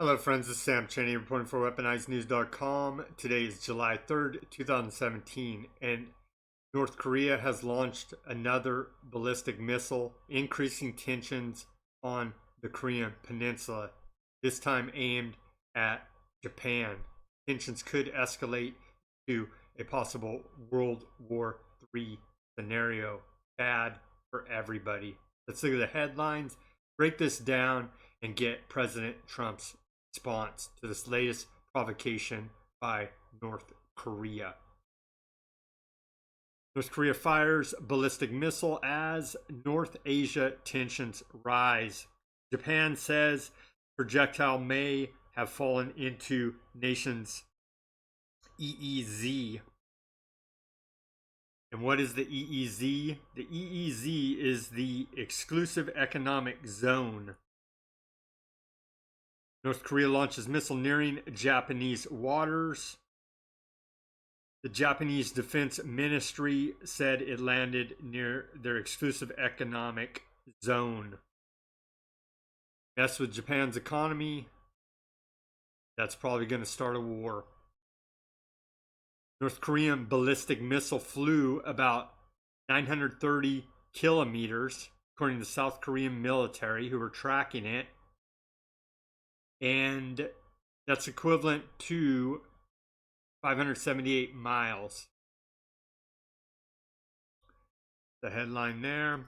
Hello friends, this is Sam Cheney reporting for WeaponizedNews.com. Today is July 3rd, 2017, and North Korea has launched another ballistic missile, increasing tensions on the Korean peninsula, this time aimed at Japan. Tensions could escalate to a possible World War III scenario. Bad for everybody. Let's look at the headlines, break this down, and get President Trump's response to this latest provocation by North Korea. North Korea fires ballistic missile as North Asia tensions rise. Japan says projectile may have fallen into nation's EEZ. And what is the EEZ? The EEZ is the exclusive economic zone. North Korea launches missile nearing Japanese waters. The Japanese Defense Ministry said it landed near their exclusive economic zone. Mess with Japan's economy. That's probably going to start a war. North Korean ballistic missile flew about 930 kilometers, according to the South Korean military, who were tracking it. And that's equivalent to 578 miles. The headline there.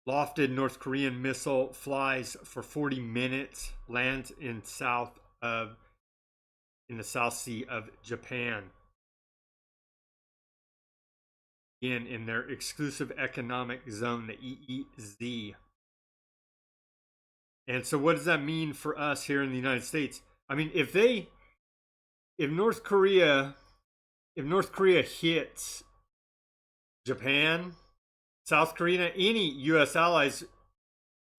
Lofted North Korean missile flies for 40 minutes, lands in the South Sea of Japan. Again, in their exclusive economic zone, the EEZ. And so what does that mean for us here in the United States? I mean, if North Korea hits Japan, South Korea, any US allies, is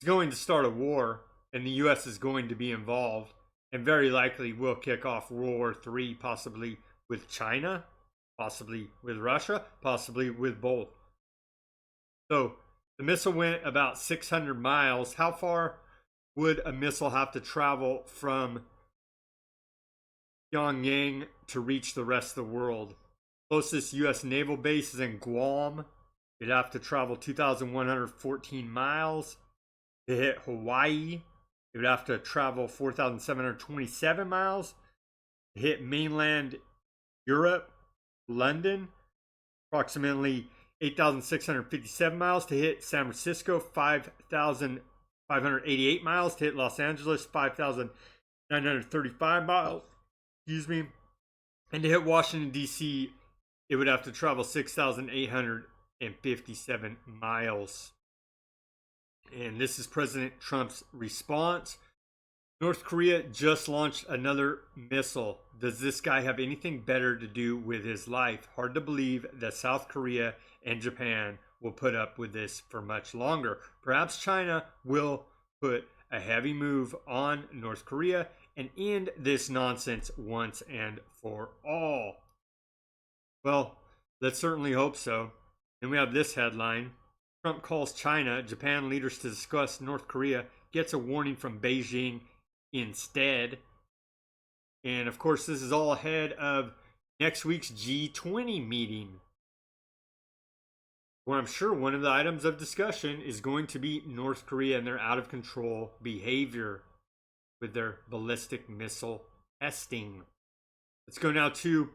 going to start a war, and the US is going to be involved, and very likely will kick off World War III, possibly with China, possibly with Russia, possibly with both. So the missile went about 600 miles. How far would a missile have to travel from Pyongyang to reach the rest of the world? Closest U.S. naval base is in Guam. You'd have to travel 2,114 miles. To hit Hawaii, you would have to travel 4,727 miles. To hit mainland Europe, London, approximately 8,657 miles. To hit San Francisco, 5,588 miles. To hit Los Angeles, 5,935 miles. Excuse me. And to hit Washington, D.C., it would have to travel 6,857 miles. And this is President Trump's response. North Korea just launched another missile. Does this guy have anything better to do with his life? Hard to believe that South Korea and Japan will put up with this for much longer. Perhaps China will put a heavy move on North Korea and end this nonsense once and for all. Well, let's certainly hope so. And we have this headline. Trump calls China, Japan leaders to discuss North Korea, gets a warning from Beijing instead. And of course, this is all ahead of next week's G20 meeting, where I'm sure one of the items of discussion is going to be North Korea and their out of control behavior with their ballistic missile testing. Let's go now to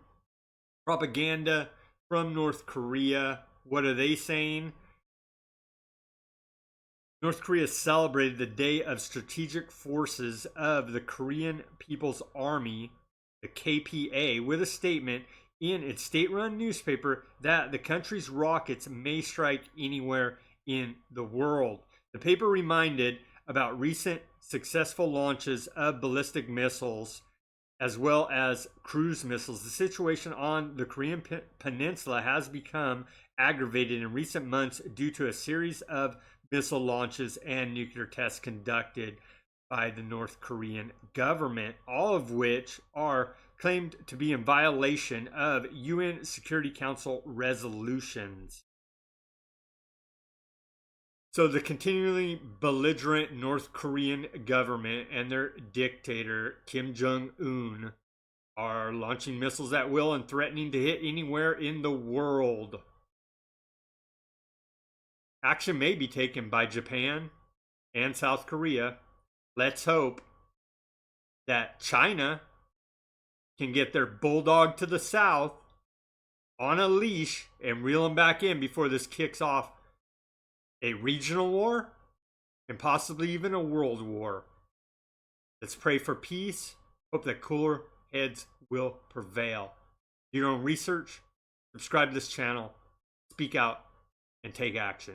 propaganda from North Korea. What are they saying? North Korea celebrated the Day of Strategic Forces of the Korean People's Army, the KPA, with a statement in its state-run newspaper that the country's rockets may strike anywhere in the world. The paper reminded about recent successful launches of ballistic missiles as well as cruise missiles. The situation on the Korean peninsula has become aggravated in recent months due to a series of missile launches and nuclear tests conducted by the North Korean government, all of which are claimed to be in violation of UN Security Council resolutions. So the continually belligerent North Korean government and their dictator, Kim Jong-un, are launching missiles at will and threatening to hit anywhere in the world. Action may be taken by Japan and South Korea. Let's hope that China can get their bulldog to the south on a leash and reel them back in before this kicks off a regional war and possibly even a world war. Let's pray for peace. Hope that cooler heads will prevail. Do your own research, subscribe to this channel, speak out, and take action.